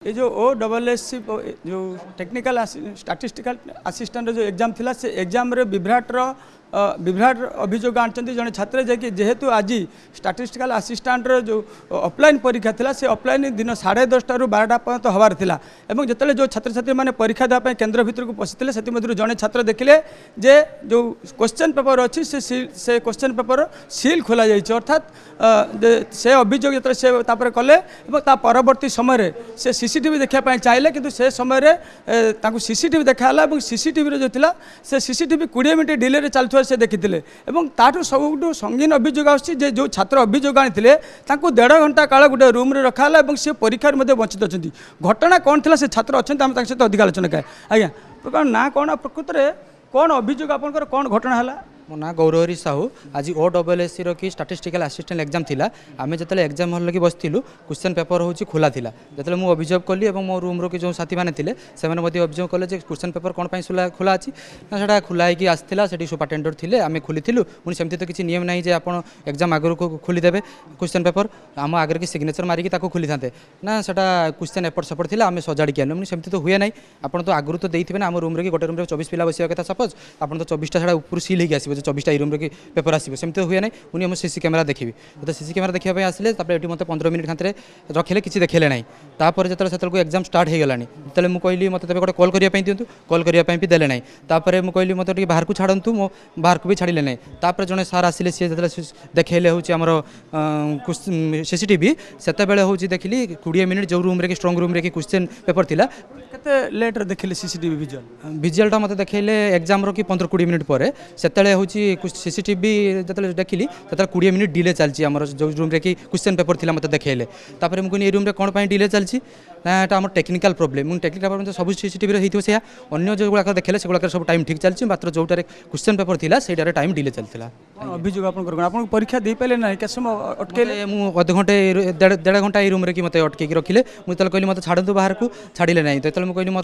ये जो OSSC जो टेक्निकल स्टैटिस्टिकल असिस्टेंट जो एग्जाम थिला से एग्जाम रे विभ्राट अभियोग आनी जड़े छात्र जे जेहेतु आज स्टैटिस्टिकल असिस्टेंट जो ऑफलाइन परीक्षा थिला से ऑफलाइन दिन 10:30 रु 12टा पर्यंत हबार थिला एवं जिते जो छात्र छात्री मैंने परीक्षा देवाई केन्द्र भितर को पशिले से जड़े छात्र देखिले जे जो क्वेश्चन पेपर अच्छी से क्वेश्चन पेपर सील खोल अर्थात से अभियोग जो से कले परवर्ती समय से सीसीटीवी देखापी चाहिए किंतु से समय सीसीटीवी देखाला सीसीटीवी जो थिला से सीसीटीवी 20 मिनट डिले चलुवा से देखी ताठू सब संगीन अभियोग आसी जो छात्र अभियोग आनी 1.5 घंटा काल गोटे रूम रे रखाला सी परीक्षार वंचित अच्छा घटना कौन थी से छात्र अच्छा आम सहित अधिक आलोचना क्या आज्ञा ना कौन प्रकृत में कौन अभियोग आपंकर कौन घटना है मो ना गौरहरी साहू आज OSSC रो कि स्टैटिस्टिकल असिस्टेंट एग्जाम थिला आमे जतले एग्जाम हॉल लगी बसथिलु क्वेश्चन पेपर होची खोला थिला जतले मु अभियोग कली एवं मो रूम रो कि जो साथी माने थिले सेमाने मध्ये अभियोग कले जे क्वेश्चन पेपर कोन पई खोला अछि ना सेटा खुला है कि आस्थिला सेठी सुपरटेंडेंट थिले आमे खोलिथिलु मुनि सेमति तो किछि नियम नाही जे आपण एग्जाम आगर को खोली देबे क्वेश्चन पेपर आम आगर की सिग्नेचर मारी कि ताको खोली थाते ना सेटा क्वेश्चन एपट सपट थिला आमे सजाडी के मुनि सेमति तो हुए नाही आपण तो आगर तो देइथिबे ना हम रूम रे कि गोटे रूम रे 24 पिला बसिया कथा सपोज आपण तो 24 टा सेटा ऊपर सील हे आसीबे 24टा रूम रे पेपर आसो सेमती हुए ना मुझे हम सीसी कैमेरा देखी तो सीसी कैमेरा देखा आसिले ये मत 15 मिनट खाते रखिले किसी देखले ना तापर जो एग्जाम स्टार्ट हो गलानी जिते मुझे कहली मत गोटे कॉल करने दिंतु कॉल करने भी देले ना तापर मुझे कहली मत बाहर को छाड़ू मो बाहर को भी छाड़े ना तापर जड़े सार आसिले सी देखले हूँ आमर सीसीटीवी से हूँ देखिली 20 मिनट जो रूम रे स्ट्रंग रूम रे कि क्वेश्चन पेपर थिला केते लेट रे देखिले सीसीटीवी विजुअल मत देखले एग्जाम रो कि 15-20 मिनट पर से हूँ सीसीटीवी जो देखिली तो 20 मिनट डिले चलती आम जो रूम रे कि क्वेश्चन पेपर थिला मत देखले तापर मुझे ये रूम रे कौन डिले चलती ना आम टेक्निकल प्रोब्लेम टेक्निकल प्रोब्लेम सब सीसीटीवी रही से अन्य जो गुड़ाक देखले से गुड़ाक सब टाइम ठीक चलती मात्र जोटार क्वेश्चन पेपर थिला सेटारे टाइम डिले चलता अभियोग आप परीक्षा दे पारे ना क्या समय अटके मुझे अध घंटे 1.5 घंटा ये रूम रे कि मत अटके रखिले मुझे कहली मत छाड़ू बाहर को छाड़े ना तो मुझे कहली मोर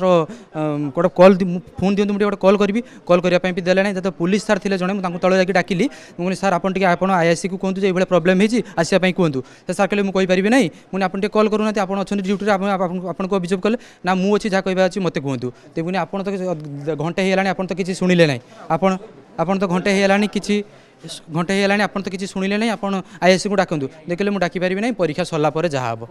गोटे कॉल फोन दिंतु मुझे गोटे कॉल करी कॉल करने भी देले ना जो पुलिस सार थे जड़े तले जाकि डाकिली मुझे सार आप आईआईसी को कहूँ जो प्रोब्लेम होती आसापी कहूँ सार कहले मुझे कहीपरि ना मुझे आप कॉल करूना आप अच्छा ड्यूटी आपको अभियोग कले ना मुझे जहाँ कह अच्छी मत कहूँ तो मुझे आप तो घंटे होगा आप तो किसी शुणिले ना आप तो घंटे होगा कि घंटे होगा आप तो किसी शुणिले ना आप आईआईसी को डाकतु देखले मुझे डाकिपारि ना परीक्षा सरला जहाँ हम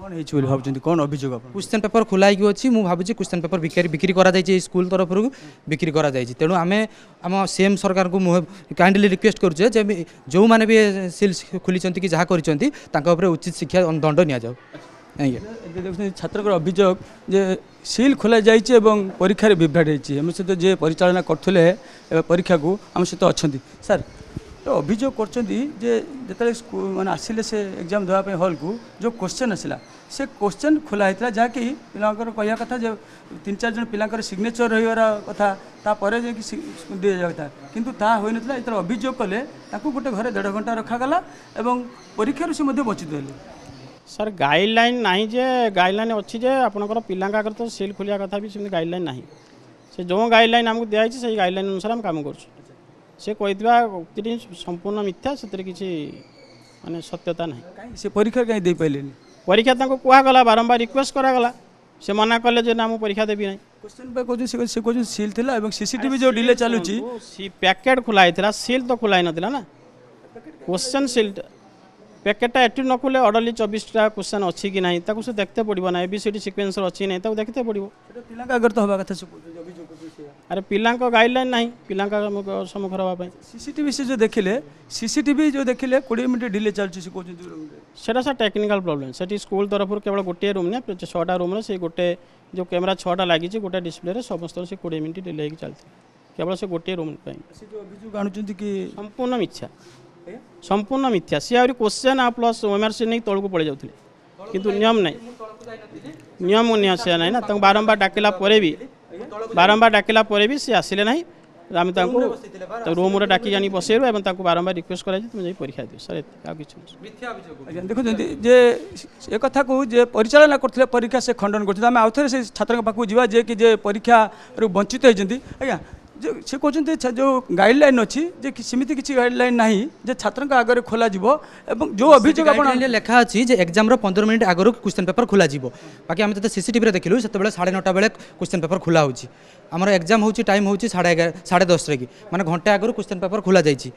भाई कौन अभियोग क्वेश्चन पेपर खोला अच्छी मुझे भावी क्वेश्चन पेपर बिक्री करा स्कूल तरफ बिक्री करा तेणु आम आम सीएम सरकार को काइंडली रिक्वेस्ट करुचे जो मैंने भी सील खोली कि जहाँ कर उचित शिक्षा दंड नि जाऊ देखते छात्र अभियोग जे सील खोल जाइए परीक्षा विभ्राट होती आम सहित जे परिचालना करते परीक्षा को आम सहित अच्छा सर तो अभियोग करते मैंने आसिले से एग्जाम देवाई हॉल को जो क्वेश्चन आसला से क्वेश्चन खोला होता जहाँकि पिलांकर कहया कथा जो 3-4 जन पिलांकर सिग्नेचर रहीवार कथा तापर दि जाए कथा किंतु ता होई नथला इतर अभियोग कले ताकू गोटे घरे 1.5 घंटा रखागला एवं परीक्षा से बंचित हेले सर गाइडलाइन नहीं जे गाइडलाइन अच्छी जे आपनकर पिलांका कर तो सील खोलिया कथा भी सेम गाइडलाइन नहीं से जो गाइडलाइन हमको दिया से गाइडलाइन अनुसार हम काम कर से कही संपूर्ण मिथ्या से किसी माने सत्यता नहीं से परीक्षा कहीं दे पाइले परीक्षा कहगला बारंबार रिक्वेस्ट करागला से मना कले जे ना परीक्षा देवी ना क्वेश्चन पे कहूँ सील थिला एवं सीसीटीवी जो डिले चलुची पैकेट खोला होता सील तो खोला नथिला ना क्वेश्चन सील पैकेटा एटी न खोले ऑर्डरली 24टा क्वेश्चन अच्छी कि नहीं ताको से देखते पड़ो ना एबीसीडी सिक्वेन्स अच्छी नहीं ताको देखते पड़ो अगर तो हवा कथा अरे पिला गाइडलाइन नहीं पिला सम्मुख रहा सीसीटीवी से जो देखिले सीसीटीवी जो देखिले 20 मिनट डिले चलछि से सेटा सर टेक्निकल प्रॉब्लम से स्कूल तरफ केवल गोटे रूम ना 6टा रूम से गोटे जो कैमेरा 6टा लगी गोटे डिस्प्ले समस्त से 20 मिनट डिले चलती केवल से गोटे रूम संपूर्ण मिथ्या संपूर्ण मिथ्या सी आ क्वेश्चन आ प्लस एमआरसी नहीं तौक पड़े जाते किंतु नियम नहीं नियम निया से ना बारंबार डाकिला भी सी आसिले ना आम रूम रे डाकी जानी बसैरु एवं बारंबार रिक्वेस्ट करा तुम परीक्षा दियो सर देखो जे एक कथा कहूँ जे परिचालना करथिले परीक्षा से खंडन करथिले आम आउ थे से छात्र पाखु जीवा जे कि जे परीक्षा वंचित होती आज्ञा से कहते जो गाइडलाइन अच्छी सेमती किसी गाइडलाइन ना जे छात्र आगे खोल जो अभियोग लेखा अच्छी जे एग्जाम 15 मिनिट आगु क्वेश्चन पेपर खोल बाकी आम जो सीसीटीवी देखिलु से 9:30 बेले क्वेश्चन पेपर खोला होची आमर एग्जाम होची टाइम होची 11:30 की माने घंटे आगु क्वेश्चन पेपर खोला जाइछि।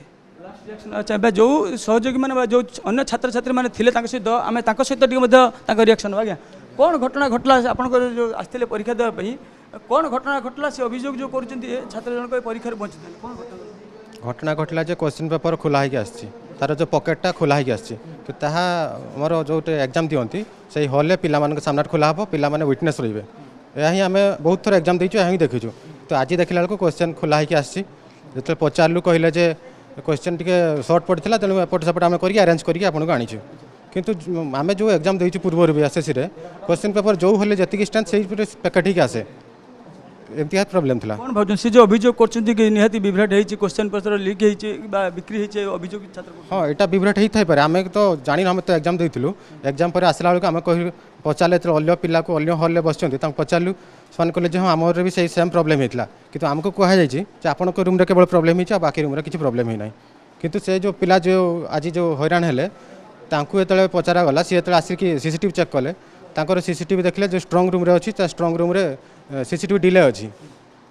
चाहिए जो सहयोगी मैंने जो अन्य छात्र छात्री मैंने सहित आम सहित रिएक्शन आज्ञा कौन घटना घटला आप जो आसते परीक्षा देवाई कौन घटना घटला से अभियोग जो कर छात्र जनक परीक्षा बंची कौन घटना घटला जे क्वेश्चन पेपर खोला होगी आसी तार जो पकेटा खोला होगी आसी तो ताहा आमर जो एग्जाम दिखती से हल पे सामने खोला हे पे विटनेस रे यह ही आम बहुत थर एग्जाम देचु यही देखीचु तो आज देखला बेलू क्वेश्चन खोला होगी आसी जो पचारू कहले जे क्वेश्चन टी सर्ट पड़ता तेणु एपट सेपट आम कर अरेंज करके आपको आनीचु किंतु आम जो एग्जाम देचु पूर्व भी एसएससी रे क्वेश्चन पेपर जो हेल्ले जी स्टैंड से पैकेट ही आसे एमती प्रोब्लेम था कौन भाव से जो अभियोग कर निहाती विभ्राट होती क्वेश्चन पेपर लीक बिक्री होती अभियोग छात्र हाँ यहाँ विभ्राट होता है आम तो जानी आम तो एग्जाम देलु एग्जाम पर आसला बेलू आम कह पचारे अल्य पिला को अल्य हल बस पचारू से कहले हाँ आमर भी सही सेम प्रोब्लेम होता कि आमको कहुई आपण रूम केवल प्रोब्लेम होती बाकी रूम किसी प्रोब्लेम ही ना किंतु से जो पिला जो आज जो हैरान हेले जो पचारा गला सी जो आसिक सीसीटीवी चेक कले तांकर सीसीटीवी देखले जो स्ट्रंग रूम रे अछि स्ट्रंग रूम रे सीसीटीवी डिले अछि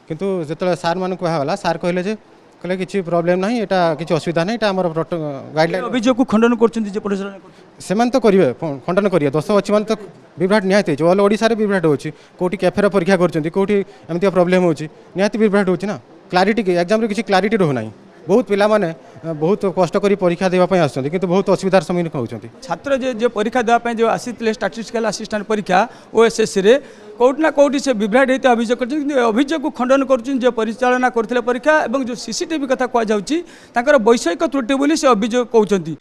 किंतु जो सार मान कहला सार कहले जे कहले किसी प्रोब्लेम नहीं एटा किसी असुविधा नहीं एटा हमर गाइडलाइन अभियोग को खंडन करछन जे परिचालन सेमान तो करिवे खंडन करिए 10 अछि मान तो विभ्राट निहाती ऑल ओडिसा रे विभ्राट होछि कोठी कैफे परीक्षा करछन्ती कोठी एमती प्रॉब्लम होछि निहाती विभ्राट होछि ना क्लारिटी एग्जाम रे किसी क्लारिटी रहु नाही बहुत पिला माने बहुत कष्ट करी परीक्षा देवाई आसुँच किंतु बहुत असुविधार सम्मुखीन होती छात्र जो परीक्षा देवाई जो आसी स्टाटिस्टिकल असिस्टेंट परीक्षा ओएसएससी रे कौट ना कौटी से विभ्राट होते अभियोग कर अभियोग को खंडन कर परिचालना करते परीक्षा और जो सीसीटीवी कथा कहुच्छी वैषयिक त्रुटि बोली से अभियोग कहते।